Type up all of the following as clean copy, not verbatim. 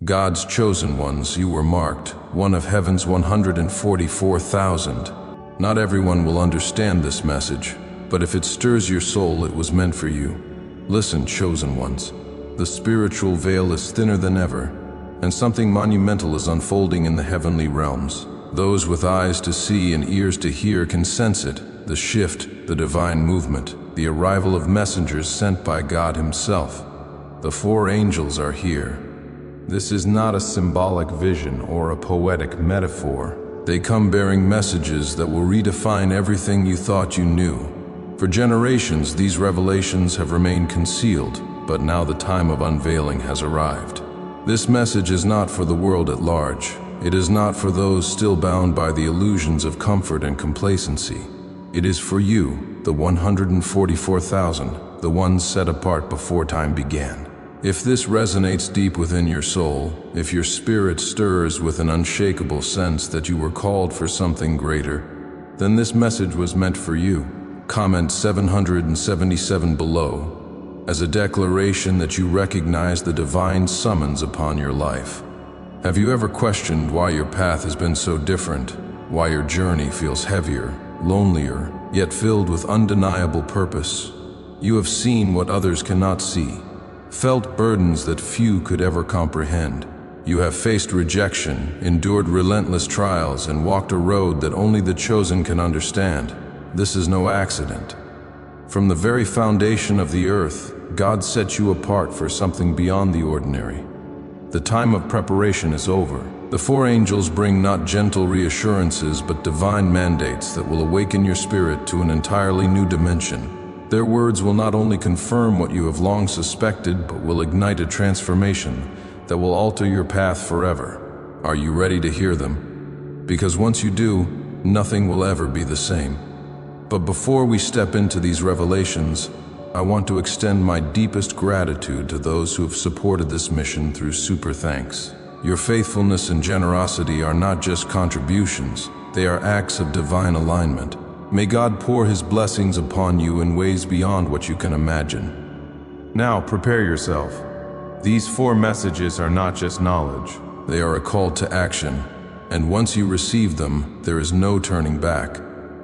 God's chosen ones, you were marked, one of heaven's 144,000. Not everyone will understand this message, but if it stirs your soul, it was meant for you. Listen, chosen ones. The spiritual veil is thinner than ever, and something monumental is unfolding in the heavenly realms. Those with eyes to see and ears to hear can sense it, the shift, the divine movement, the arrival of messengers sent by God Himself. The 4 angels are here. This is not a symbolic vision or a poetic metaphor. They come bearing messages that will redefine everything you thought you knew. For generations, these revelations have remained concealed, but now the time of unveiling has arrived. This message is not for the world at large. It is not for those still bound by the illusions of comfort and complacency. It is for you, the 144,000, the ones set apart before time began. If this resonates deep within your soul, if your spirit stirs with an unshakable sense that you were called for something greater, then this message was meant for you. Comment 777 below as a declaration that you recognize the divine summons upon your life. Have you ever questioned why your path has been so different? Why your journey feels heavier, lonelier, yet filled with undeniable purpose? You have seen what others cannot see, felt burdens that few could ever comprehend. You have faced rejection, endured relentless trials, and walked a road that only the chosen can understand. This is no accident. From the very foundation of the earth, God set you apart for something beyond the ordinary. The time of preparation is over. The 4 angels bring not gentle reassurances, but divine mandates that will awaken your spirit to an entirely new dimension. Their words will not only confirm what you have long suspected, but will ignite a transformation that will alter your path forever. Are you ready to hear them? Because once you do, nothing will ever be the same. But before we step into these revelations, I want to extend my deepest gratitude to those who have supported this mission through super thanks. Your faithfulness and generosity are not just contributions, they are acts of divine alignment. May God pour His blessings upon you in ways beyond what you can imagine. Now prepare yourself. These 4 messages are not just knowledge. They are a call to action, and once you receive them, there is no turning back.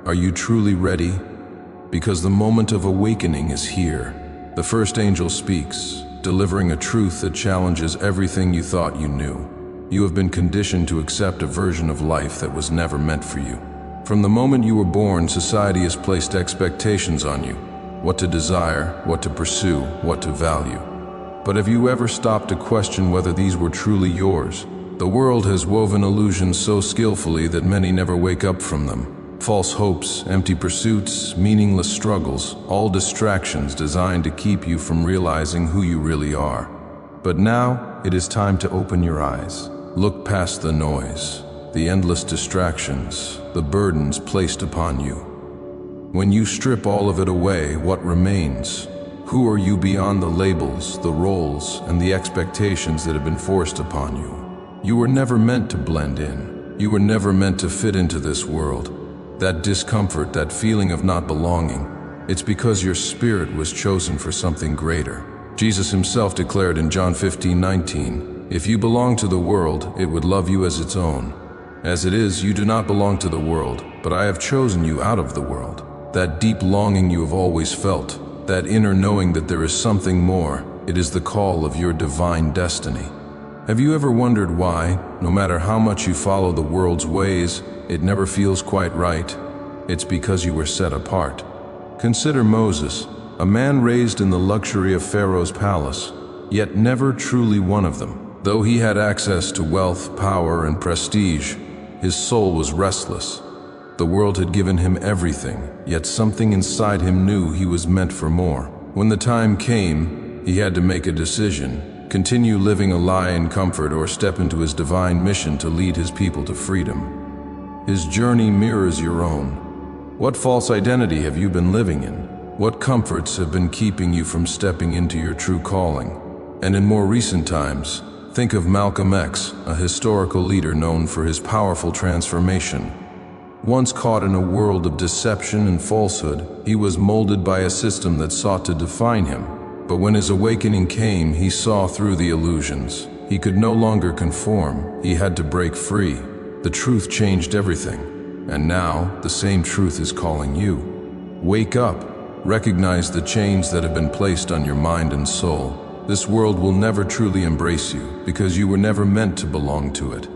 Are you truly ready? Because the moment of awakening is here. The first angel speaks, delivering a truth that challenges everything you thought you knew. You have been conditioned to accept a version of life that was never meant for you. From the moment you were born, society has placed expectations on you. What to desire, what to pursue, what to value. But have you ever stopped to question whether these were truly yours? The world has woven illusions so skillfully that many never wake up from them. False hopes, empty pursuits, meaningless struggles, all distractions designed to keep you from realizing who you really are. But now, it is time to open your eyes. Look past the noise, the endless distractions, the burdens placed upon you. When you strip all of it away, what remains? Who are you beyond the labels, the roles, and the expectations that have been forced upon you? You were never meant to blend in. You were never meant to fit into this world. That discomfort, that feeling of not belonging, it's because your spirit was chosen for something greater. Jesus Himself declared in John 15:19, "If you belong to the world, it would love you as its own. As it is, you do not belong to the world, but I have chosen you out of the world." That deep longing you have always felt, that inner knowing that there is something more, it is the call of your divine destiny. Have you ever wondered why, no matter how much you follow the world's ways, it never feels quite right? It's because you were set apart. Consider Moses, a man raised in the luxury of Pharaoh's palace, yet never truly one of them. Though he had access to wealth, power, and prestige, his soul was restless. The world had given him everything, yet something inside him knew he was meant for more. When the time came, he had to make a decision: continue living a lie in comfort or step into his divine mission to lead his people to freedom. His journey mirrors your own. What false identity have you been living in? What comforts have been keeping you from stepping into your true calling? And in more recent times, think of Malcolm X, a historical leader known for his powerful transformation. Once caught in a world of deception and falsehood, he was molded by a system that sought to define him. But when his awakening came, he saw through the illusions. He could no longer conform. He had to break free. The truth changed everything. And now, the same truth is calling you. Wake up. Recognize the chains that have been placed on your mind and soul. This world will never truly embrace you because you were never meant to belong to it.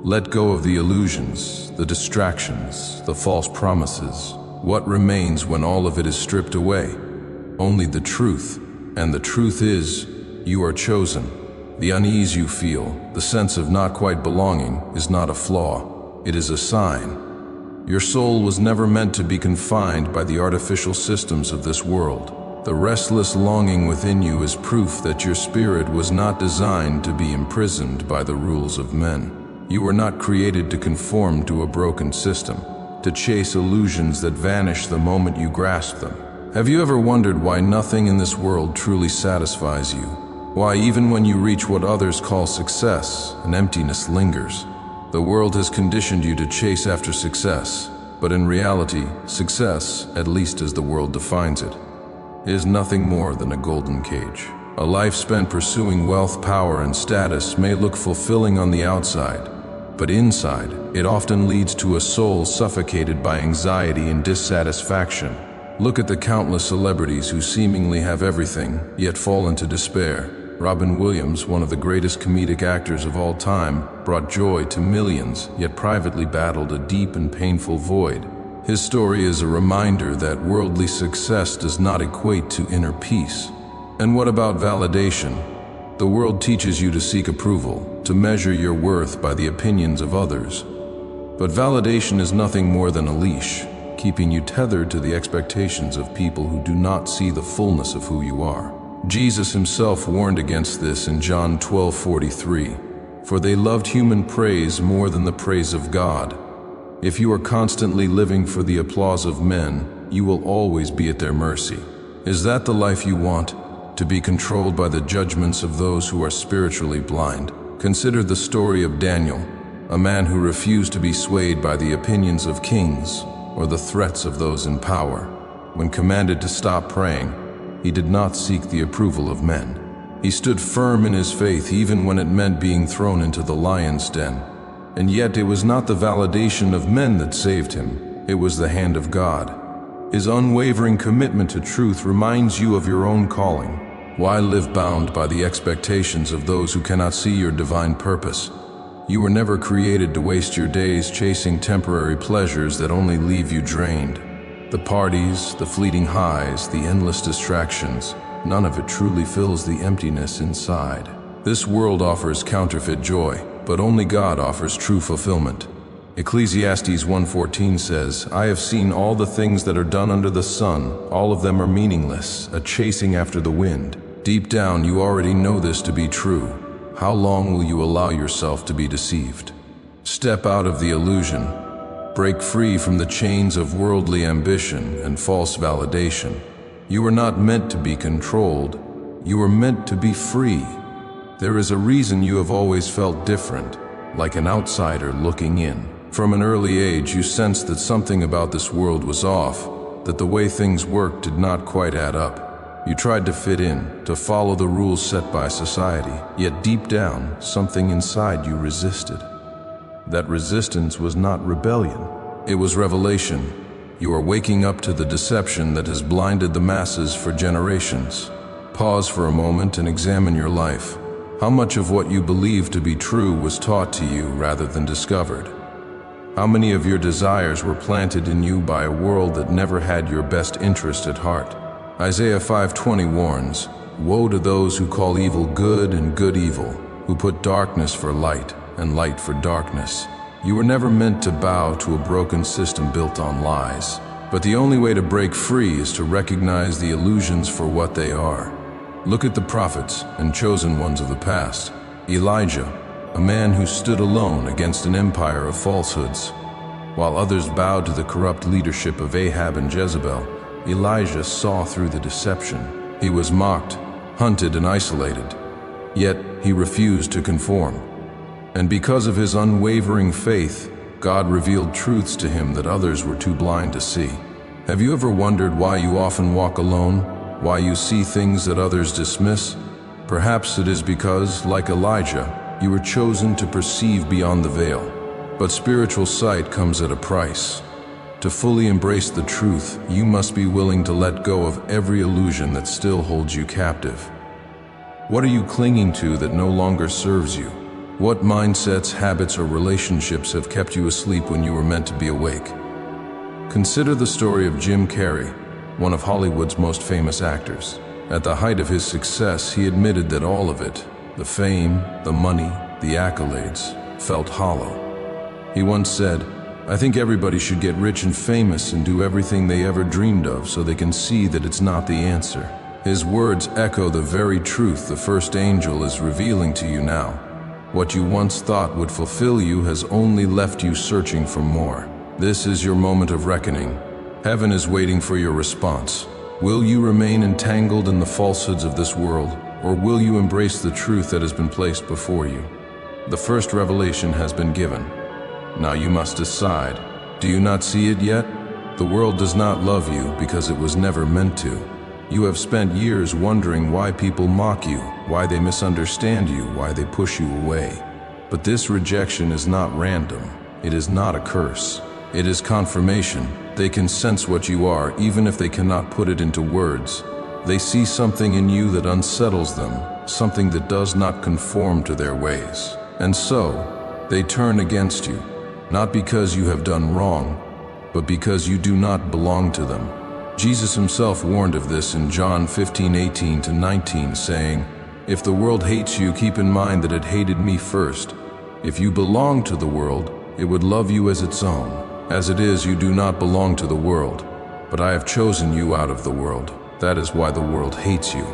Let go of the illusions, the distractions, the false promises. What remains when all of it is stripped away? Only the truth. And the truth is, you are chosen. The unease you feel, the sense of not quite belonging, is not a flaw. It is a sign. Your soul was never meant to be confined by the artificial systems of this world. The restless longing within you is proof that your spirit was not designed to be imprisoned by the rules of men. You were not created to conform to a broken system, to chase illusions that vanish the moment you grasp them. Have you ever wondered why nothing in this world truly satisfies you? Why even when you reach what others call success, an emptiness lingers? The world has conditioned you to chase after success, but in reality, success, at least as the world defines it, is nothing more than a golden cage. A life spent pursuing wealth, power, and status may look fulfilling on the outside, but inside, it often leads to a soul suffocated by anxiety and dissatisfaction. Look at the countless celebrities who seemingly have everything, yet fall into despair. Robin Williams, one of the greatest comedic actors of all time, brought joy to millions, yet privately battled a deep and painful void. His story is a reminder that worldly success does not equate to inner peace. And what about validation? The world teaches you to seek approval, to measure your worth by the opinions of others. But validation is nothing more than a leash, keeping you tethered to the expectations of people who do not see the fullness of who you are. Jesus himself warned against this in John 12:43, "For they loved human praise more than the praise of God." If you are constantly living for the applause of men, you will always be at their mercy. Is that the life you want? To be controlled by the judgments of those who are spiritually blind? Consider the story of Daniel, a man who refused to be swayed by the opinions of kings or the threats of those in power. When commanded to stop praying, he did not seek the approval of men. He stood firm in his faith even when it meant being thrown into the lion's den. And yet it was not the validation of men that saved him, it was the hand of God. His unwavering commitment to truth reminds you of your own calling. Why live bound by the expectations of those who cannot see your divine purpose? You were never created to waste your days chasing temporary pleasures that only leave you drained. The parties, the fleeting highs, the endless distractions, none of it truly fills the emptiness inside. This world offers counterfeit joy, but only God offers true fulfillment. Ecclesiastes 1:14 says, "I have seen all the things that are done under the sun. All of them are meaningless, a chasing after the wind." Deep down, you already know this to be true. How long will you allow yourself to be deceived? Step out of the illusion. Break free from the chains of worldly ambition and false validation. You were not meant to be controlled. You were meant to be free. There is a reason you have always felt different, like an outsider looking in. From an early age, you sensed that something about this world was off, that the way things worked did not quite add up. You tried to fit in, to follow the rules set by society, yet deep down, something inside you resisted. That resistance was not rebellion, it was revelation. You are waking up to the deception that has blinded the masses for generations. Pause for a moment and examine your life. How much of what you believe to be true was taught to you rather than discovered? How many of your desires were planted in you by a world that never had your best interest at heart? Isaiah 5:20 warns, "Woe to those who call evil good and good evil, who put darkness for light and light for darkness." You were never meant to bow to a broken system built on lies. But the only way to break free is to recognize the illusions for what they are. Look at the prophets and chosen ones of the past. Elijah, a man who stood alone against an empire of falsehoods. While others bowed to the corrupt leadership of Ahab and Jezebel, Elijah saw through the deception. He was mocked, hunted, and isolated. Yet he refused to conform. And because of his unwavering faith, God revealed truths to him that others were too blind to see. Have you ever wondered why you often walk alone? Why you see things that others dismiss? Perhaps it is because, like Elijah, you were chosen to perceive beyond the veil. But spiritual sight comes at a price. To fully embrace the truth, you must be willing to let go of every illusion that still holds you captive. What are you clinging to that no longer serves you? What mindsets, habits, or relationships have kept you asleep when you were meant to be awake? Consider the story of Jim Carrey, one of Hollywood's most famous actors. At the height of his success, he admitted that all of it, the fame, the money, the accolades, felt hollow. He once said, "I think everybody should get rich and famous and do everything they ever dreamed of so they can see that it's not the answer." His words echo the very truth the first angel is revealing to you now. What you once thought would fulfill you has only left you searching for more. This is your moment of reckoning. Heaven is waiting for your response. Will you remain entangled in the falsehoods of this world, or will you embrace the truth that has been placed before you? The first revelation has been given. Now you must decide. Do you not see it yet? The world does not love you because it was never meant to. You have spent years wondering why people mock you, why they misunderstand you, why they push you away. But this rejection is not random. It is not a curse. It is confirmation. They can sense what you are, even if they cannot put it into words. They see something in you that unsettles them, something that does not conform to their ways. And so, they turn against you, not because you have done wrong, but because you do not belong to them. Jesus himself warned of this in John 15:18-19, saying, "If the world hates you, keep in mind that it hated me first. If you belong to the world, it would love you as its own. As it is, you do not belong to the world, but I have chosen you out of the world. That is why the world hates you."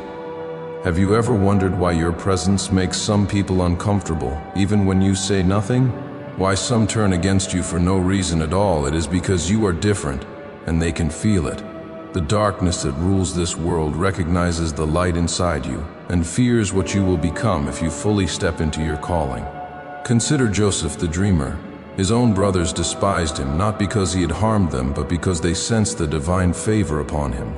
Have you ever wondered why your presence makes some people uncomfortable, even when you say nothing? Why some turn against you for no reason at all? It is because you are different, and they can feel it. The darkness that rules this world recognizes the light inside you, and fears what you will become if you fully step into your calling. Consider Joseph the dreamer. His own brothers despised him, not because he had harmed them, but because they sensed the divine favor upon him.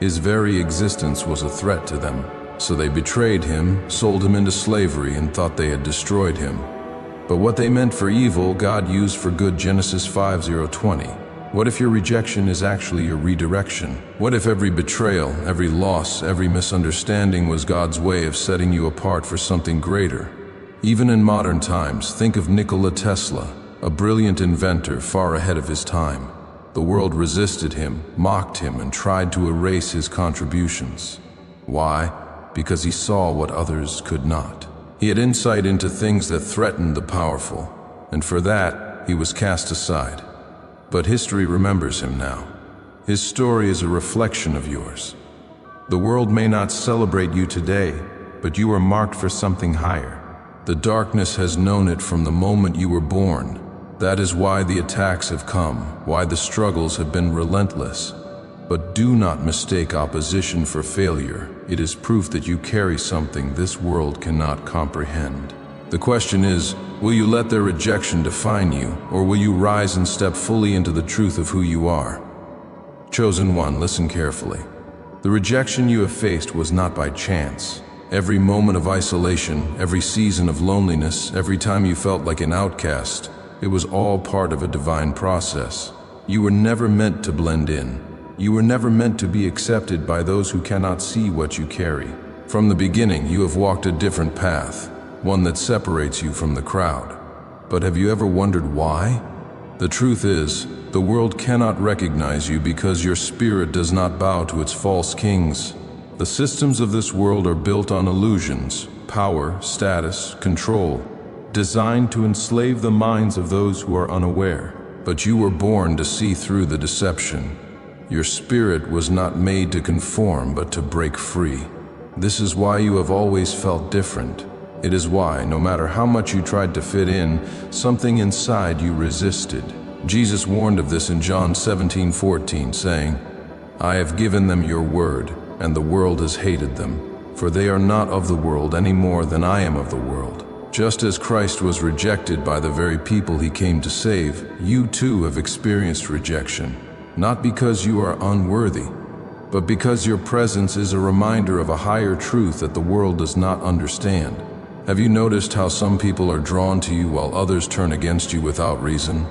His very existence was a threat to them. So they betrayed him, sold him into slavery, and thought they had destroyed him. But what they meant for evil, God used for good. Genesis 5:20. What if your rejection is actually your redirection? What if every betrayal, every loss, every misunderstanding was God's way of setting you apart for something greater? Even in modern times, think of Nikola Tesla, a brilliant inventor far ahead of his time. The world resisted him, mocked him, and tried to erase his contributions. Why? Because he saw what others could not. He had insight into things that threatened the powerful, and for that, he was cast aside. But history remembers him now. His story is a reflection of yours. The world may not celebrate you today, but you are marked for something higher. The darkness has known it from the moment you were born. That is why the attacks have come, why the struggles have been relentless. But do not mistake opposition for failure. It is proof that you carry something this world cannot comprehend. The question is, will you let their rejection define you, or will you rise and step fully into the truth of who you are? Chosen one, listen carefully. The rejection you have faced was not by chance. Every moment of isolation, every season of loneliness, every time you felt like an outcast, it was all part of a divine process. You were never meant to blend in. You were never meant to be accepted by those who cannot see what you carry. From the beginning, you have walked a different path, one that separates you from the crowd. But have you ever wondered why? The truth is, the world cannot recognize you because your spirit does not bow to its false kings. The systems of this world are built on illusions, power, status, control, designed to enslave the minds of those who are unaware. But you were born to see through the deception. Your spirit was not made to conform, but to break free. This is why you have always felt different. It is why, no matter how much you tried to fit in, something inside you resisted. Jesus warned of this in John 17:14, saying, "I have given them your word, and the world has hated them, for they are not of the world any more than I am of the world." Just as Christ was rejected by the very people he came to save, you too have experienced rejection. Not because you are unworthy, but because your presence is a reminder of a higher truth that the world does not understand. Have you noticed how some people are drawn to you while others turn against you without reason?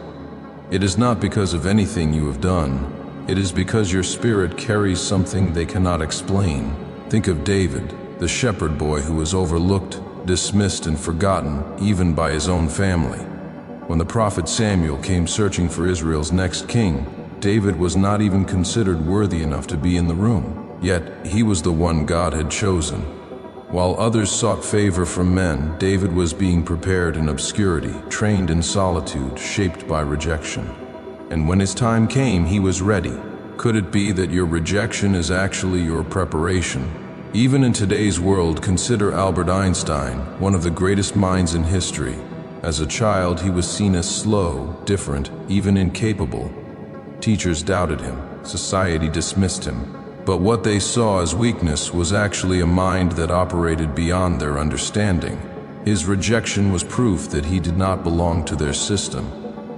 It is not because of anything you have done. It is because your spirit carries something they cannot explain. Think of David, the shepherd boy who was overlooked, dismissed, and forgotten even by his own family. When the prophet Samuel came searching for Israel's next king, David was not even considered worthy enough to be in the room. Yet he was the one God had chosen. While others sought favor from men, David was being prepared in obscurity, trained in solitude, shaped by rejection. And when his time came, he was ready. Could it be that your rejection is actually your preparation? Even in today's world, consider Albert Einstein, one of the greatest minds in history. As a child, he was seen as slow, different, even incapable. Teachers doubted him, society dismissed him. But what they saw as weakness was actually a mind that operated beyond their understanding. His rejection was proof that he did not belong to their system,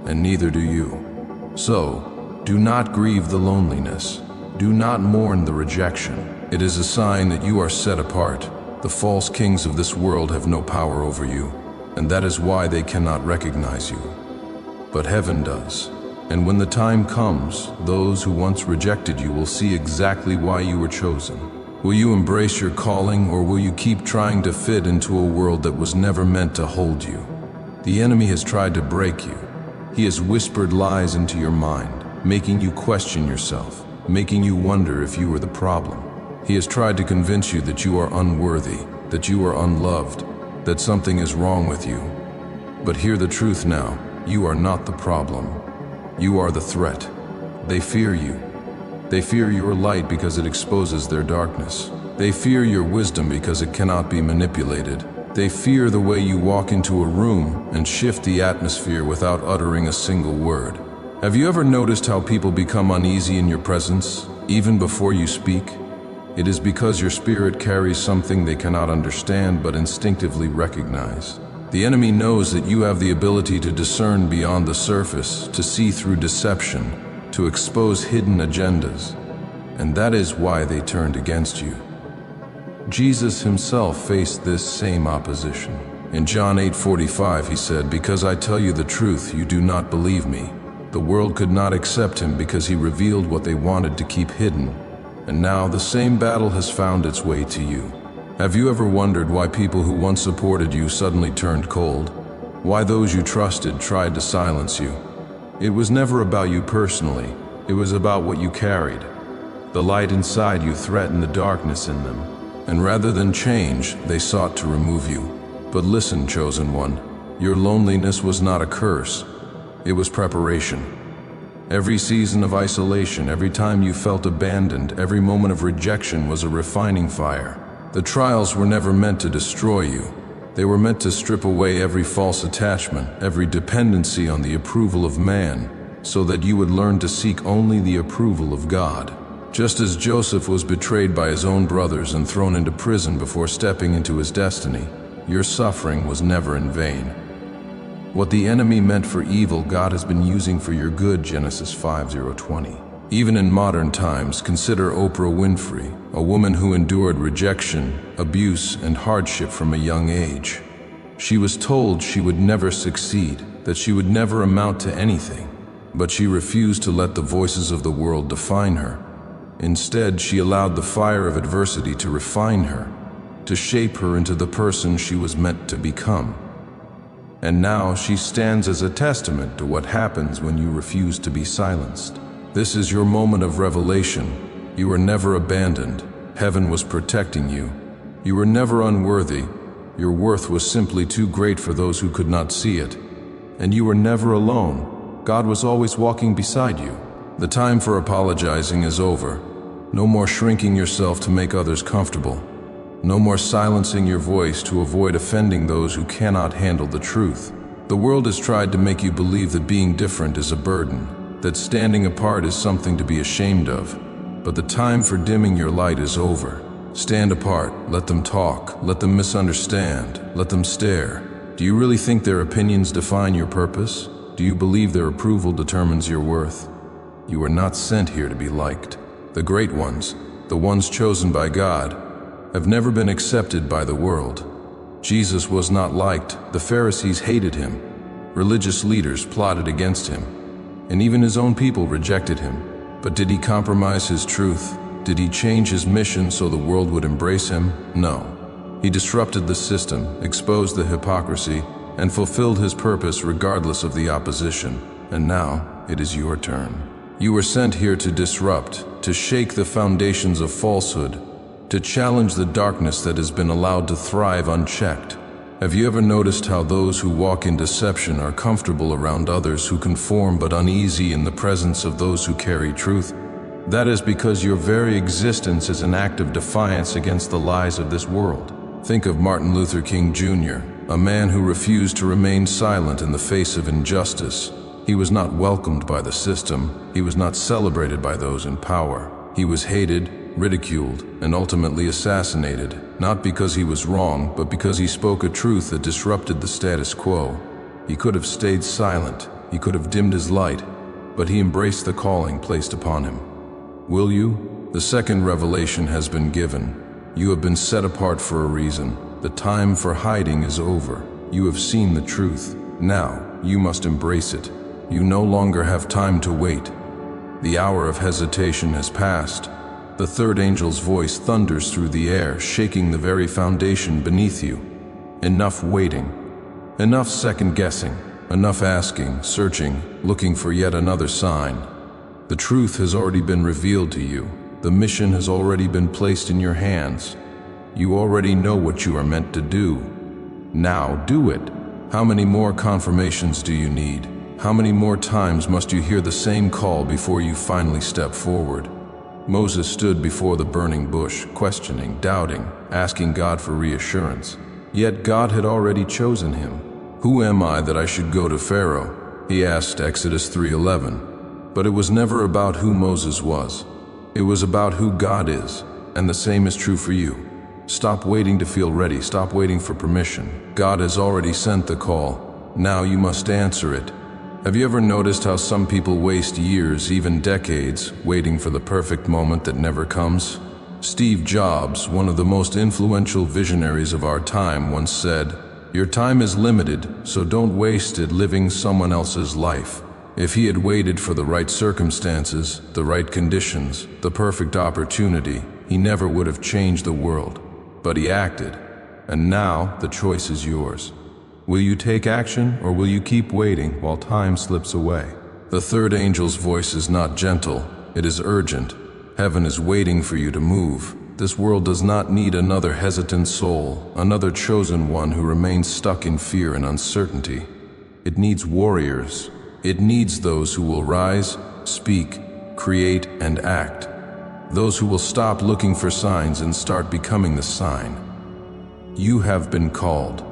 and neither do you. So, do not grieve the loneliness. Do not mourn the rejection. It is a sign that you are set apart. The false kings of this world have no power over you, and that is why they cannot recognize you. But heaven does. And when the time comes, those who once rejected you will see exactly why you were chosen. Will you embrace your calling, or will you keep trying to fit into a world that was never meant to hold you? The enemy has tried to break you. He has whispered lies into your mind, making you question yourself, making you wonder if you are the problem. He has tried to convince you that you are unworthy, that you are unloved, that something is wrong with you. But hear the truth now, you are not the problem. You are the threat. They fear you. They fear your light because it exposes their darkness. They fear your wisdom because it cannot be manipulated. They fear the way you walk into a room and shift the atmosphere without uttering a single word. Have you ever noticed how people become uneasy in your presence, even before you speak? It is because your spirit carries something they cannot understand but instinctively recognize. The enemy knows that you have the ability to discern beyond the surface, to see through deception, to expose hidden agendas, and that is why they turned against you. Jesus himself faced this same opposition. In John 8:45, he said, "Because I tell you the truth, you do not believe me." The world could not accept him because he revealed what they wanted to keep hidden, and now the same battle has found its way to you. Have you ever wondered why people who once supported you suddenly turned cold? Why those you trusted tried to silence you? It was never about you personally. It was about what you carried. The light inside you threatened the darkness in them, and rather than change, they sought to remove you. But listen, chosen one, your loneliness was not a curse. It was preparation. Every season of isolation, every time you felt abandoned, every moment of rejection was a refining fire. The trials were never meant to destroy you. They were meant to strip away every false attachment, every dependency on the approval of man, so that you would learn to seek only the approval of God. Just as Joseph was betrayed by his own brothers and thrown into prison before stepping into his destiny, your suffering was never in vain. What the enemy meant for evil, God has been using for your good, Genesis 5:20. Even in modern times, consider Oprah Winfrey, a woman who endured rejection, abuse, and hardship from a young age. She was told she would never succeed, that she would never amount to anything, but she refused to let the voices of the world define her. Instead, she allowed the fire of adversity to refine her, to shape her into the person she was meant to become. And now she stands as a testament to what happens when you refuse to be silenced. This is your moment of revelation. You were never abandoned. Heaven was protecting you. You were never unworthy. Your worth was simply too great for those who could not see it. And you were never alone. God was always walking beside you. The time for apologizing is over. No more shrinking yourself to make others comfortable. No more silencing your voice to avoid offending those who cannot handle the truth. The world has tried to make you believe that being different is a burden, that standing apart is something to be ashamed of. But the time for dimming your light is over. Stand apart, let them talk, let them misunderstand, let them stare. Do you really think their opinions define your purpose? Do you believe their approval determines your worth? You are not sent here to be liked. The great ones, the ones chosen by God, have never been accepted by the world. Jesus was not liked. The Pharisees hated him. Religious leaders plotted against him. And even his own people rejected him. But did he compromise his truth? Did he change his mission so the world would embrace him? No. He disrupted the system, exposed the hypocrisy, and fulfilled his purpose regardless of the opposition. And now, it is your turn. You were sent here to disrupt, to shake the foundations of falsehood, to challenge the darkness that has been allowed to thrive unchecked. Have you ever noticed how those who walk in deception are comfortable around others who conform but uneasy in the presence of those who carry truth? That is because your very existence is an act of defiance against the lies of this world. Think of Martin Luther King Jr., a man who refused to remain silent in the face of injustice. He was not welcomed by the system. He was not celebrated by those in power. He was hated, ridiculed, and ultimately assassinated, not because he was wrong, but because he spoke a truth that disrupted the status quo. He could have stayed silent. He could have dimmed his light, but he embraced the calling placed upon him. Will you? The second revelation has been given. You have been set apart for a reason. The time for hiding is over. You have seen the truth. Now, you must embrace it. You no longer have time to wait. The hour of hesitation has passed. The third angel's voice thunders through the air, shaking the very foundation beneath you. Enough waiting. Enough second-guessing. Enough asking, searching, looking for yet another sign. The truth has already been revealed to you. The mission has already been placed in your hands. You already know what you are meant to do. Now do it. How many more confirmations do you need? How many more times must you hear the same call before you finally step forward? Moses stood before the burning bush, questioning, doubting, asking God for reassurance. Yet God had already chosen him. Who am I that I should go to Pharaoh? He asked, Exodus 3:11. But it was never about who Moses was. It was about who God is, and the same is true for you. Stop waiting to feel ready. Stop waiting for permission. God has already sent the call. Now you must answer it. Have you ever noticed how some people waste years, even decades, waiting for the perfect moment that never comes? Steve Jobs, one of the most influential visionaries of our time, once said, "Your time is limited, so don't waste it living someone else's life." If he had waited for the right circumstances, the right conditions, the perfect opportunity, he never would have changed the world. But he acted, and now the choice is yours. Will you take action, or will you keep waiting while time slips away? The third angel's voice is not gentle, it is urgent. Heaven is waiting for you to move. This world does not need another hesitant soul, another chosen one who remains stuck in fear and uncertainty. It needs warriors. It needs those who will rise, speak, create, and act. Those who will stop looking for signs and start becoming the sign. You have been called.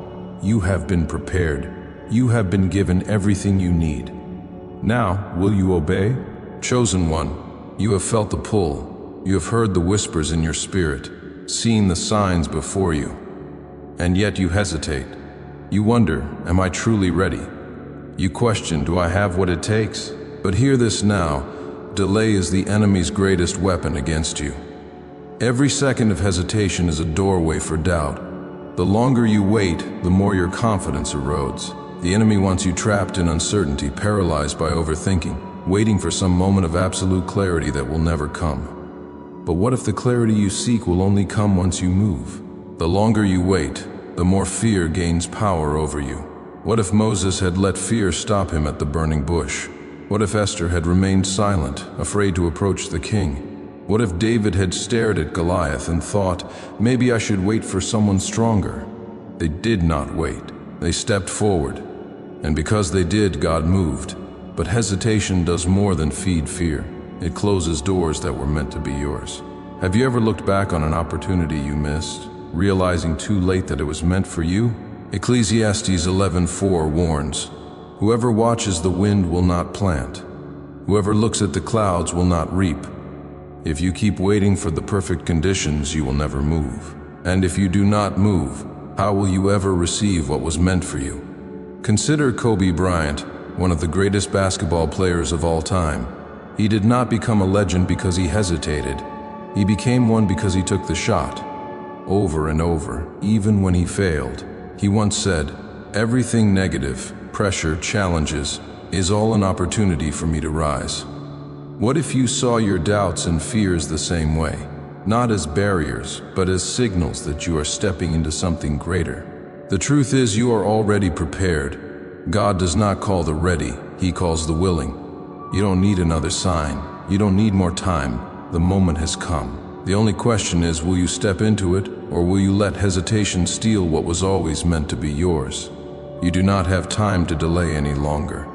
You have been prepared. You have been given everything you need. Now, will you obey? Chosen one, you have felt the pull. You have heard the whispers in your spirit, seen the signs before you. And yet you hesitate. You wonder, am I truly ready? You question, do I have what it takes? But hear this now, delay is the enemy's greatest weapon against you. Every second of hesitation is a doorway for doubt. The longer you wait, the more your confidence erodes. The enemy wants you trapped in uncertainty, paralyzed by overthinking, waiting for some moment of absolute clarity that will never come. But what if the clarity you seek will only come once you move? The longer you wait, the more fear gains power over you. What if Moses had let fear stop him at the burning bush? What if Esther had remained silent, afraid to approach the king? What if David had stared at Goliath and thought, maybe I should wait for someone stronger? They did not wait. They stepped forward. And because they did, God moved. But hesitation does more than feed fear. It closes doors that were meant to be yours. Have you ever looked back on an opportunity you missed, realizing too late that it was meant for you? Ecclesiastes 11:4 warns, "Whoever watches the wind will not plant. Whoever looks at the clouds will not reap." If you keep waiting for the perfect conditions, you will never move. And if you do not move, how will you ever receive what was meant for you? Consider Kobe Bryant, one of the greatest basketball players of all time. He did not become a legend because he hesitated. He became one because he took the shot. Over and over, even when he failed. He once said, "Everything negative, pressure, challenges, is all an opportunity for me to rise." What if you saw your doubts and fears the same way? Not as barriers, but as signals that you are stepping into something greater. The truth is, you are already prepared. God does not call the ready, He calls the willing. You don't need another sign. You don't need more time. The moment has come. The only question is, will you step into it, or will you let hesitation steal what was always meant to be yours? You do not have time to delay any longer.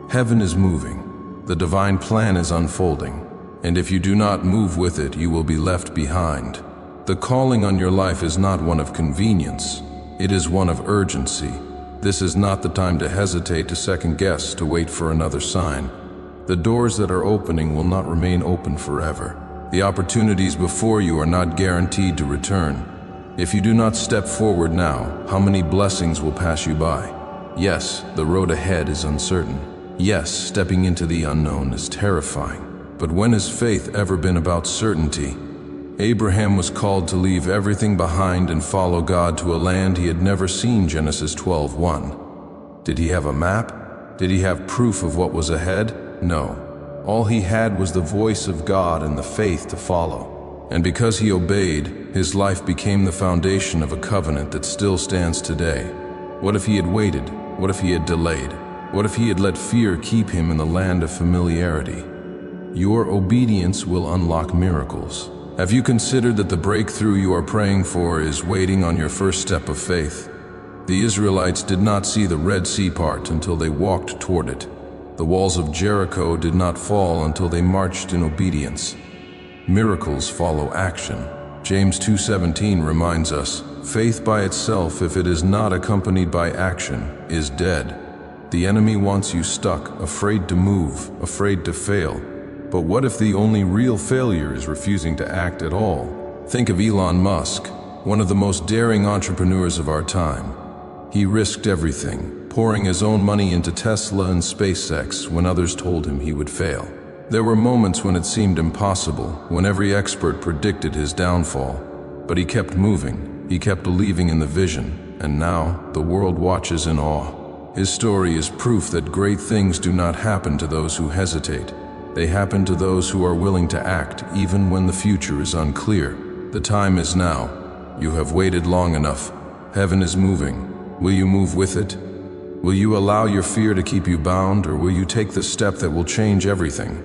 Heaven is moving. The divine plan is unfolding. And if you do not move with it, you will be left behind. The calling on your life is not one of convenience. It is one of urgency. This is not the time to hesitate, to second guess, to wait for another sign. The doors that are opening will not remain open forever. The opportunities before you are not guaranteed to return. If you do not step forward now, how many blessings will pass you by? Yes, the road ahead is uncertain. Yes, stepping into the unknown is terrifying. But when has faith ever been about certainty? Abraham was called to leave everything behind and follow God to a land he had never seen, Genesis 12:1. Did he have a map? Did he have proof of what was ahead? No. All he had was the voice of God and the faith to follow. And because he obeyed, his life became the foundation of a covenant that still stands today. What if he had waited? What if he had delayed? What if he had let fear keep him in the land of familiarity? Your obedience will unlock miracles. Have you considered that the breakthrough you are praying for is waiting on your first step of faith? The Israelites did not see the Red Sea part until they walked toward it. The walls of Jericho did not fall until they marched in obedience. Miracles follow action. James 2:17 reminds us, faith by itself, if it is not accompanied by action, is dead. The enemy wants you stuck, afraid to move, afraid to fail. But what if the only real failure is refusing to act at all? Think of Elon Musk, one of the most daring entrepreneurs of our time. He risked everything, pouring his own money into Tesla and SpaceX when others told him he would fail. There were moments when it seemed impossible, when every expert predicted his downfall. But he kept moving, he kept believing in the vision, and now the world watches in awe. His story is proof that great things do not happen to those who hesitate. They happen to those who are willing to act even when the future is unclear. The time is now. You have waited long enough. Heaven is moving. Will you move with it? Will you allow your fear to keep you bound, or will you take the step that will change everything?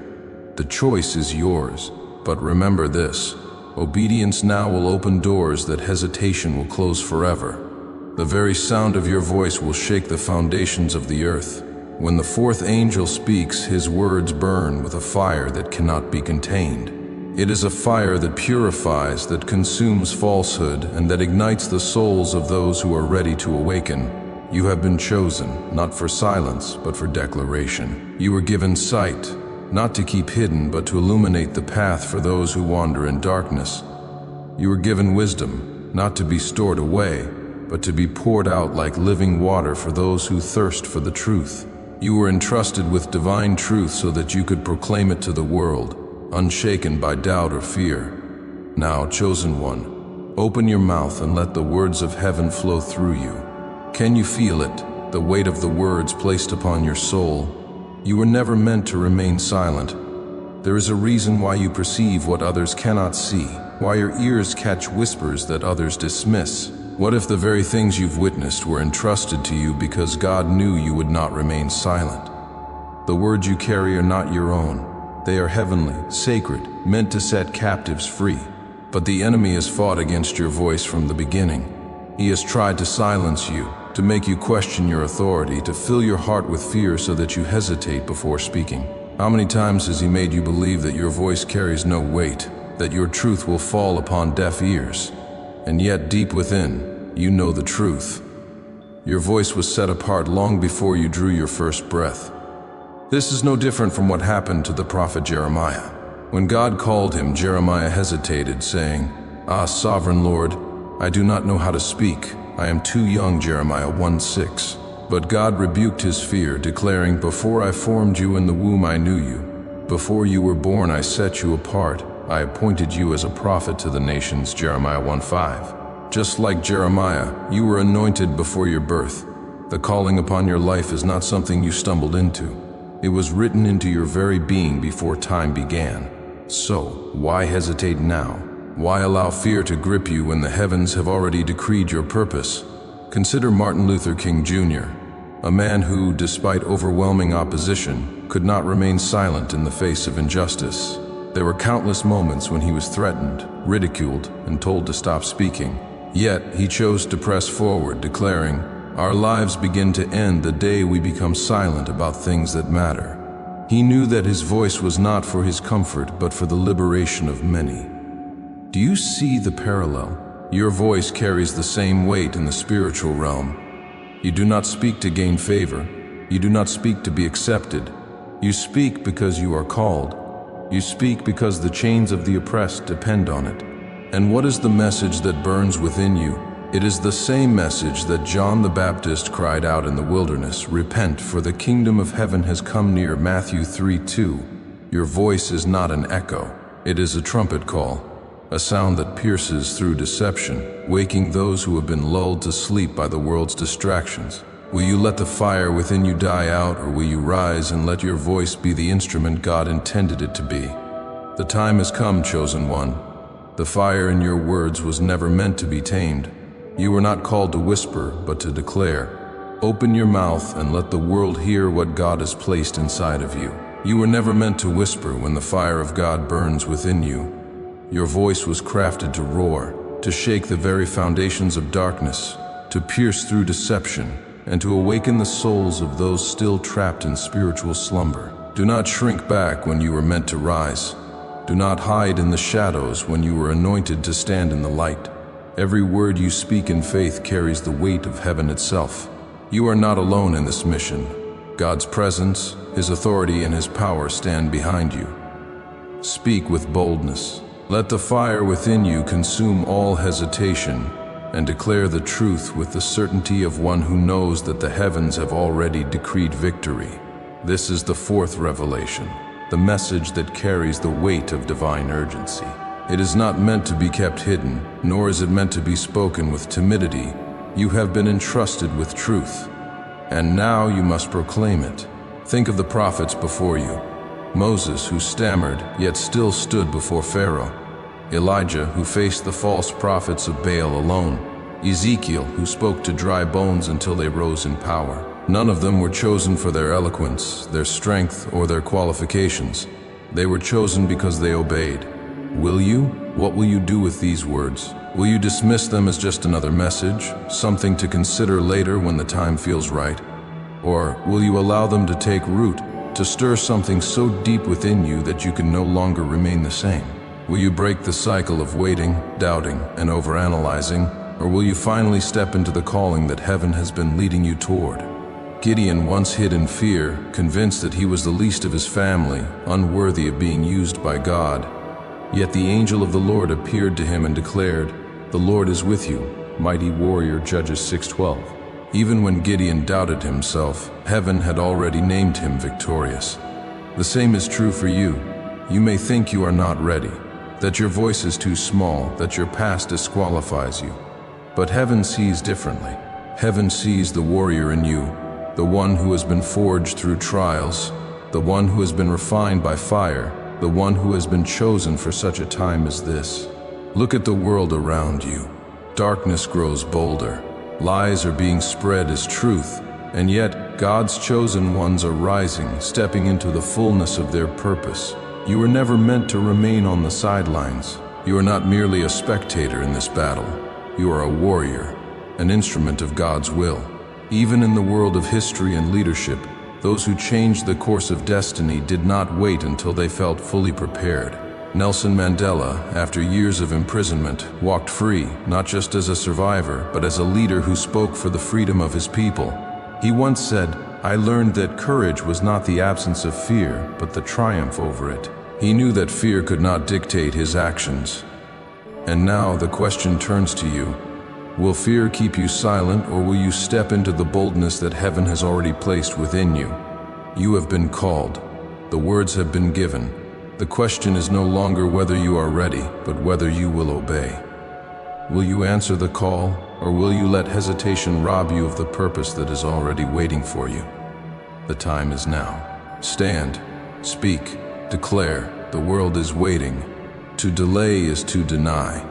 The choice is yours, but remember this: obedience now will open doors that hesitation will close forever. The very sound of your voice will shake the foundations of the earth. When the fourth angel speaks, his words burn with a fire that cannot be contained. It is a fire that purifies, that consumes falsehood, and that ignites the souls of those who are ready to awaken. You have been chosen, not for silence, but for declaration. You were given sight, not to keep hidden, but to illuminate the path for those who wander in darkness. You were given wisdom, not to be stored away, but to be poured out like living water for those who thirst for the truth. You were entrusted with divine truth so that you could proclaim it to the world, unshaken by doubt or fear. Now, chosen one, open your mouth and let the words of heaven flow through you. Can you feel it, the weight of the words placed upon your soul? You were never meant to remain silent. There is a reason why you perceive what others cannot see, why your ears catch whispers that others dismiss. What if the very things you've witnessed were entrusted to you because God knew you would not remain silent? The words you carry are not your own. They are heavenly, sacred, meant to set captives free. But the enemy has fought against your voice from the beginning. He has tried to silence you, to make you question your authority, to fill your heart with fear so that you hesitate before speaking. How many times has he made you believe that your voice carries no weight, that your truth will fall upon deaf ears? And yet deep within, you know the truth. Your voice was set apart long before you drew your first breath. This is no different from what happened to the prophet Jeremiah. When God called him, Jeremiah hesitated, saying, "Ah, sovereign Lord, I do not know how to speak. I am too young," Jeremiah 1:6. But God rebuked his fear, declaring, "Before I formed you in the womb I knew you. Before you were born I set you apart. I appointed you as a prophet to the nations, Jeremiah 1:5. Just like Jeremiah, you were anointed before your birth. The calling upon your life is not something you stumbled into. It was written into your very being before time began. So, why hesitate now? Why allow fear to grip you when the heavens have already decreed your purpose? Consider Martin Luther King Jr., a man who, despite overwhelming opposition, could not remain silent in the face of injustice. There were countless moments when he was threatened, ridiculed, and told to stop speaking. Yet, he chose to press forward, declaring, "Our lives begin to end the day we become silent about things that matter." He knew that his voice was not for his comfort, but for the liberation of many. Do you see the parallel? Your voice carries the same weight in the spiritual realm. You do not speak to gain favor. You do not speak to be accepted. You speak because you are called. You speak because the chains of the oppressed depend on it. And what is the message that burns within you? It is the same message that John the Baptist cried out in the wilderness, "Repent, for the kingdom of heaven has come near," Matthew 3:2. Your voice is not an echo. It is a trumpet call, a sound that pierces through deception, waking those who have been lulled to sleep by the world's distractions. Will you let the fire within you die out, or will you rise and let your voice be the instrument God intended it to be? The time has come, chosen one. The fire in your words was never meant to be tamed. You were not called to whisper, but to declare. Open your mouth and let the world hear what God has placed inside of you. You were never meant to whisper when the fire of God burns within you. Your voice was crafted to roar, to shake the very foundations of darkness, to pierce through deception, and to awaken the souls of those still trapped in spiritual slumber. Do not shrink back when you were meant to rise. Do not hide in the shadows when you were anointed to stand in the light. Every word you speak in faith carries the weight of heaven itself. You are not alone in this mission. God's presence, His authority, and His power stand behind you. Speak with boldness. Let the fire within you consume all hesitation, and declare the truth with the certainty of one who knows that the heavens have already decreed victory. This is the fourth revelation, the message that carries the weight of divine urgency. It is not meant to be kept hidden, nor is it meant to be spoken with timidity. You have been entrusted with truth, and now you must proclaim it. Think of the prophets before you. Moses, who stammered, yet still stood before Pharaoh. Elijah, who faced the false prophets of Baal alone. Ezekiel, who spoke to dry bones until they rose in power. None of them were chosen for their eloquence, their strength, or their qualifications. They were chosen because they obeyed. Will you? What will you do with these words? Will you dismiss them as just another message, something to consider later when the time feels right? Or will you allow them to take root, to stir something so deep within you that you can no longer remain the same? Will you break the cycle of waiting, doubting, and overanalyzing, or will you finally step into the calling that heaven has been leading you toward? Gideon once hid in fear, convinced that he was the least of his family, unworthy of being used by God. Yet the angel of the Lord appeared to him and declared, "The Lord is with you, mighty warrior," Judges 6:12. Even when Gideon doubted himself, heaven had already named him victorious. The same is true for you. You may think you are not ready, that your voice is too small, that your past disqualifies you. But heaven sees differently. Heaven sees the warrior in you, the one who has been forged through trials, the one who has been refined by fire, the one who has been chosen for such a time as this. Look at the world around you. Darkness grows bolder. Lies are being spread as truth, and yet God's chosen ones are rising, stepping into the fullness of their purpose. You were never meant to remain on the sidelines. You are not merely a spectator in this battle. You are a warrior, an instrument of God's will. Even in the world of history and leadership, those who changed the course of destiny did not wait until they felt fully prepared. Nelson Mandela, after years of imprisonment, walked free, not just as a survivor, but as a leader who spoke for the freedom of his people. He once said, "I learned that courage was not the absence of fear, but the triumph over it." He knew that fear could not dictate his actions. And now the question turns to you. Will fear keep you silent, or will you step into the boldness that heaven has already placed within you? You have been called. The words have been given. The question is no longer whether you are ready, but whether you will obey. Will you answer the call, or will you let hesitation rob you of the purpose that is already waiting for you? The time is now. Stand, speak, declare. The world is waiting. To delay is to deny.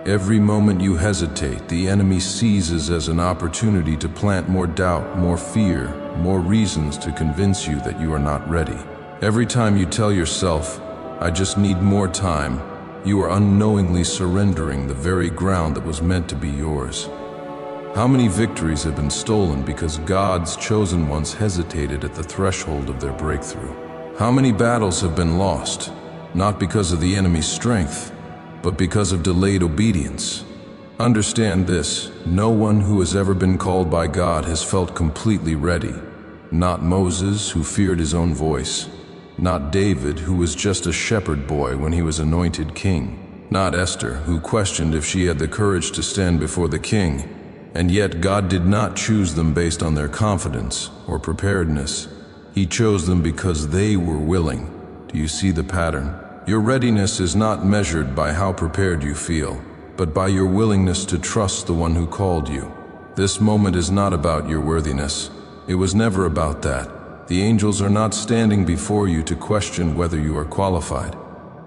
Every moment you hesitate, the enemy seizes as an opportunity to plant more doubt, more fear, more reasons to convince you that you are not ready. Every time you tell yourself, "I just need more time," you are unknowingly surrendering the very ground that was meant to be yours. How many victories have been stolen because God's chosen ones hesitated at the threshold of their breakthrough? How many battles have been lost, not because of the enemy's strength, but because of delayed obedience? Understand this: no one who has ever been called by God has felt completely ready. Not Moses, who feared his own voice. Not David, who was just a shepherd boy when he was anointed king. Not Esther, who questioned if she had the courage to stand before the king. And yet God did not choose them based on their confidence or preparedness. He chose them because they were willing. Do you see the pattern? Your readiness is not measured by how prepared you feel, but by your willingness to trust the one who called you. This moment is not about your worthiness. It was never about that. The angels are not standing before you to question whether you are qualified.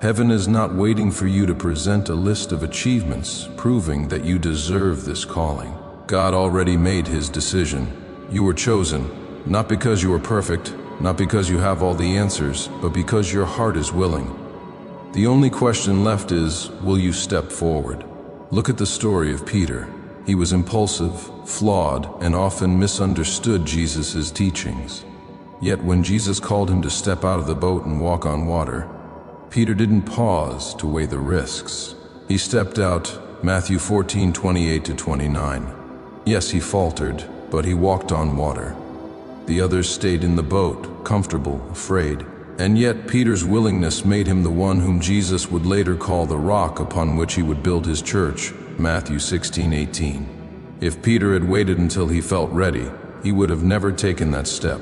Heaven is not waiting for you to present a list of achievements proving that you deserve this calling. God already made his decision. You were chosen, not because you are perfect, not because you have all the answers, but because your heart is willing. The only question left is, will you step forward? Look at the story of Peter. He was impulsive, flawed, and often misunderstood Jesus' teachings. Yet when Jesus called him to step out of the boat and walk on water, Peter didn't pause to weigh the risks. He stepped out, Matthew 14:28-29. Yes, he faltered, but he walked on water. The others stayed in the boat, comfortable, afraid. And yet Peter's willingness made him the one whom Jesus would later call the rock upon which he would build his church, Matthew 16:18. If Peter had waited until he felt ready, he would have never taken that step.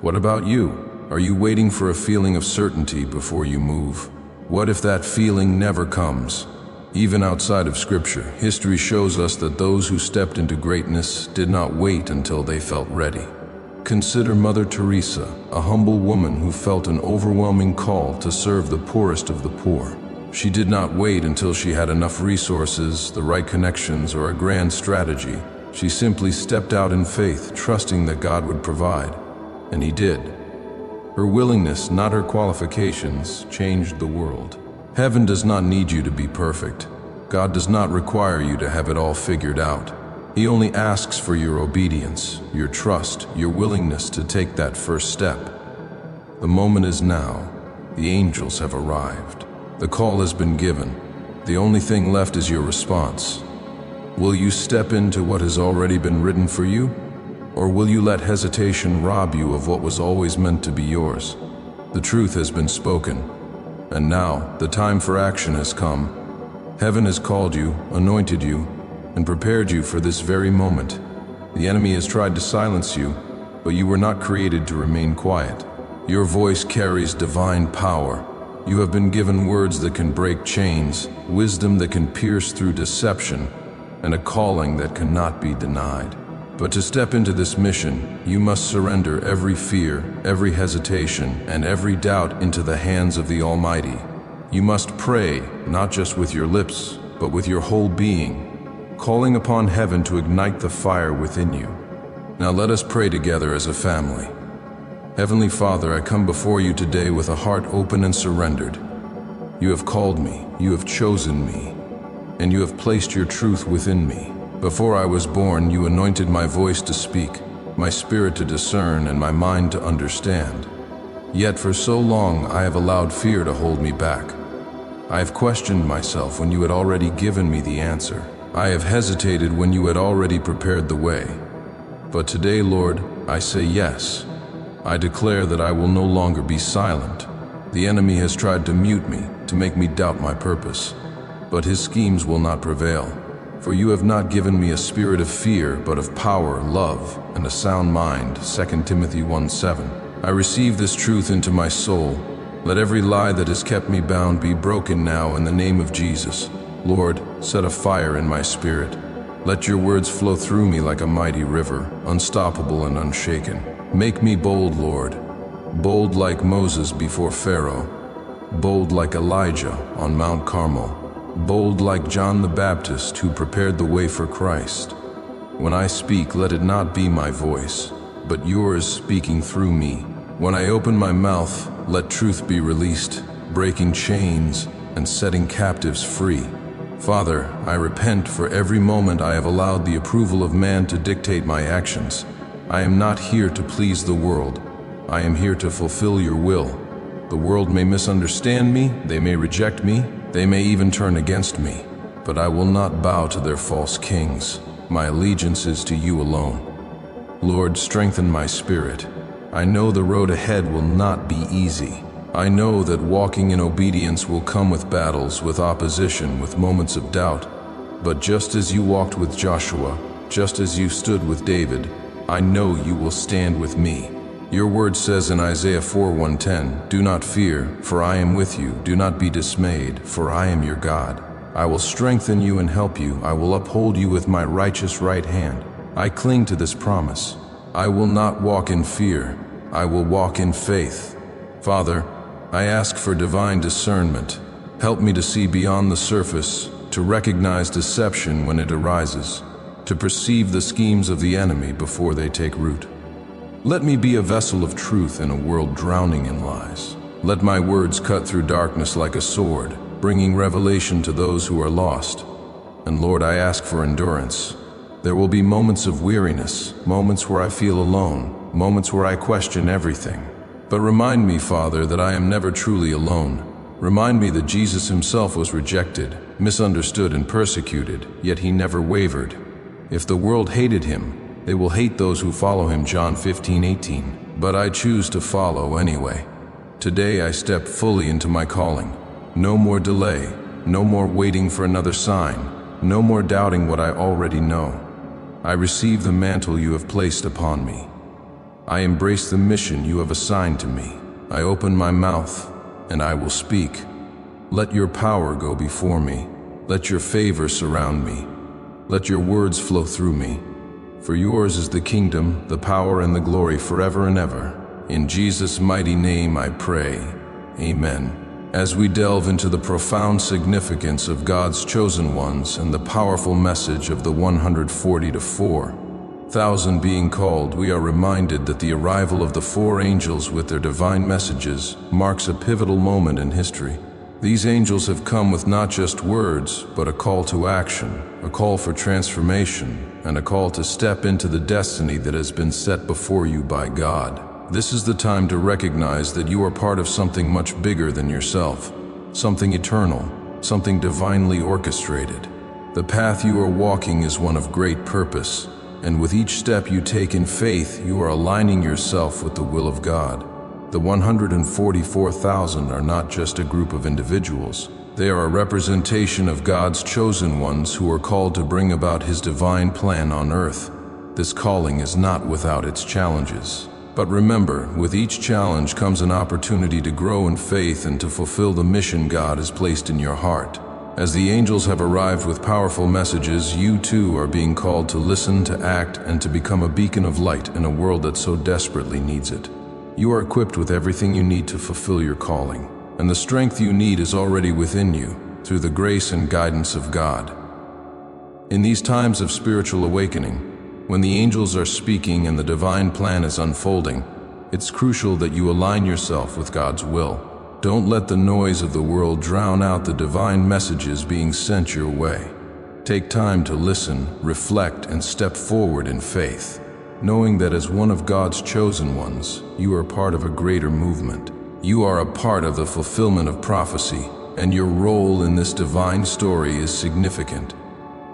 What about you? Are you waiting for a feeling of certainty before you move? What if that feeling never comes? Even outside of Scripture, history shows us that those who stepped into greatness did not wait until they felt ready. Consider Mother Teresa, a humble woman who felt an overwhelming call to serve the poorest of the poor. She did not wait until she had enough resources, the right connections, or a grand strategy. She simply stepped out in faith, trusting that God would provide. And he did. Her willingness, not her qualifications, changed the world. Heaven does not need you to be perfect. God does not require you to have it all figured out. He only asks for your obedience, your trust, your willingness to take that first step. The moment is now. The angels have arrived. The call has been given. The only thing left is your response. Will you step into what has already been written for you? Or will you let hesitation rob you of what was always meant to be yours? The truth has been spoken. And now, the time for action has come. Heaven has called you, anointed you, and prepared you for this very moment. The enemy has tried to silence you, but you were not created to remain quiet. Your voice carries divine power. You have been given words that can break chains, wisdom that can pierce through deception, and a calling that cannot be denied. But to step into this mission, you must surrender every fear, every hesitation, and every doubt into the hands of the Almighty. You must pray, not just with your lips, but with your whole being, calling upon heaven to ignite the fire within you. Now let us pray together as a family. Heavenly Father, I come before you today with a heart open and surrendered. You have called me, you have chosen me, and you have placed your truth within me. Before I was born, you anointed my voice to speak, my spirit to discern, and my mind to understand. Yet for so long I have allowed fear to hold me back. I have questioned myself when you had already given me the answer. I have hesitated when you had already prepared the way. But today, Lord, I say yes. I declare that I will no longer be silent. The enemy has tried to mute me, to make me doubt my purpose. But his schemes will not prevail. For you have not given me a spirit of fear, but of power, love, and a sound mind, 2 Timothy 1:7. I receive this truth into my soul. Let every lie that has kept me bound be broken now in the name of Jesus. Lord, set a fire in my spirit. Let your words flow through me like a mighty river, unstoppable and unshaken. Make me bold, Lord, bold like Moses before Pharaoh, bold like Elijah on Mount Carmel, bold like John the Baptist who prepared the way for Christ. When I speak, let it not be my voice, but yours speaking through me. When I open my mouth, let truth be released, breaking chains and setting captives free. Father, I repent for every moment I have allowed the approval of man to dictate my actions. I am not here to please the world. I am here to fulfill your will. The world may misunderstand me, they may reject me, they may even turn against me, but I will not bow to their false kings. My allegiance is to you alone. Lord, strengthen my spirit. I know the road ahead will not be easy. I know that walking in obedience will come with battles, with opposition, with moments of doubt. But just as you walked with Joshua, just as you stood with David, I know you will stand with me. Your word says in Isaiah 4:110, "Do not fear, for I am with you. Do not be dismayed, for I am your God. I will strengthen you and help you. I will uphold you with my righteous right hand." I cling to this promise. I will not walk in fear. I will walk in faith. Father, I ask for divine discernment. Help me to see beyond the surface, to recognize deception when it arises, to perceive the schemes of the enemy before they take root. Let me be a vessel of truth in a world drowning in lies. Let my words cut through darkness like a sword, bringing revelation to those who are lost. And Lord, I ask for endurance. There will be moments of weariness, moments where I feel alone, moments where I question everything. But remind me, Father, that I am never truly alone. Remind me that Jesus himself was rejected, misunderstood, and persecuted, yet he never wavered. If the world hated him, they will hate those who follow him, John 15:18. But I choose to follow anyway. Today I step fully into my calling. No more delay, no more waiting for another sign, no more doubting what I already know. I receive the mantle you have placed upon me. I embrace the mission you have assigned to me. I open my mouth, and I will speak. Let your power go before me. Let your favor surround me. Let your words flow through me. For yours is the kingdom, the power, and the glory forever and ever. In Jesus' mighty name I pray. Amen. As we delve into the profound significance of God's chosen ones and the powerful message of the 140 to 4,000 being called, we are reminded that the arrival of the 4 angels with their divine messages marks a pivotal moment in history. These angels have come with not just words, but a call to action, a call for transformation, and a call to step into the destiny that has been set before you by God. This is the time to recognize that you are part of something much bigger than yourself, something eternal, something divinely orchestrated. The path you are walking is one of great purpose, and with each step you take in faith, you are aligning yourself with the will of God. The 144,000 are not just a group of individuals. They are a representation of God's chosen ones who are called to bring about His divine plan on earth. This calling is not without its challenges. But remember, with each challenge comes an opportunity to grow in faith and to fulfill the mission God has placed in your heart. As the angels have arrived with powerful messages, you too are being called to listen, to act, and to become a beacon of light in a world that so desperately needs it. You are equipped with everything you need to fulfill your calling, and the strength you need is already within you through the grace and guidance of God. In these times of spiritual awakening, when the angels are speaking and the divine plan is unfolding, it's crucial that you align yourself with God's will. Don't let the noise of the world drown out the divine messages being sent your way. Take time to listen, reflect, and step forward in faith, knowing that as one of God's chosen ones, you are part of a greater movement. You are a part of the fulfillment of prophecy, and your role in this divine story is significant.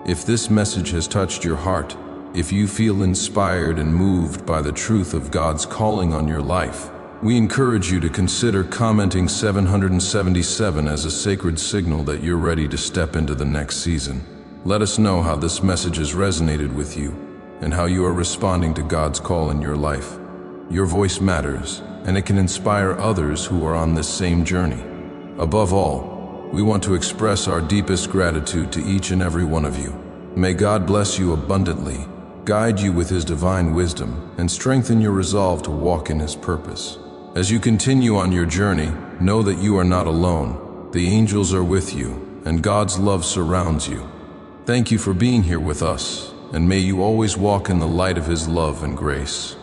If this message has touched your heart, if you feel inspired and moved by the truth of God's calling on your life, we encourage you to consider commenting 777 as a sacred signal that you're ready to step into the next season. Let us know how this message has resonated with you and how you are responding to God's call in your life. Your voice matters, and it can inspire others who are on this same journey. Above all, we want to express our deepest gratitude to each and every one of you. May God bless you abundantly, guide you with His divine wisdom, and strengthen your resolve to walk in His purpose. As you continue on your journey, know that you are not alone. The angels are with you, and God's love surrounds you. Thank you for being here with us, and may you always walk in the light of His love and grace.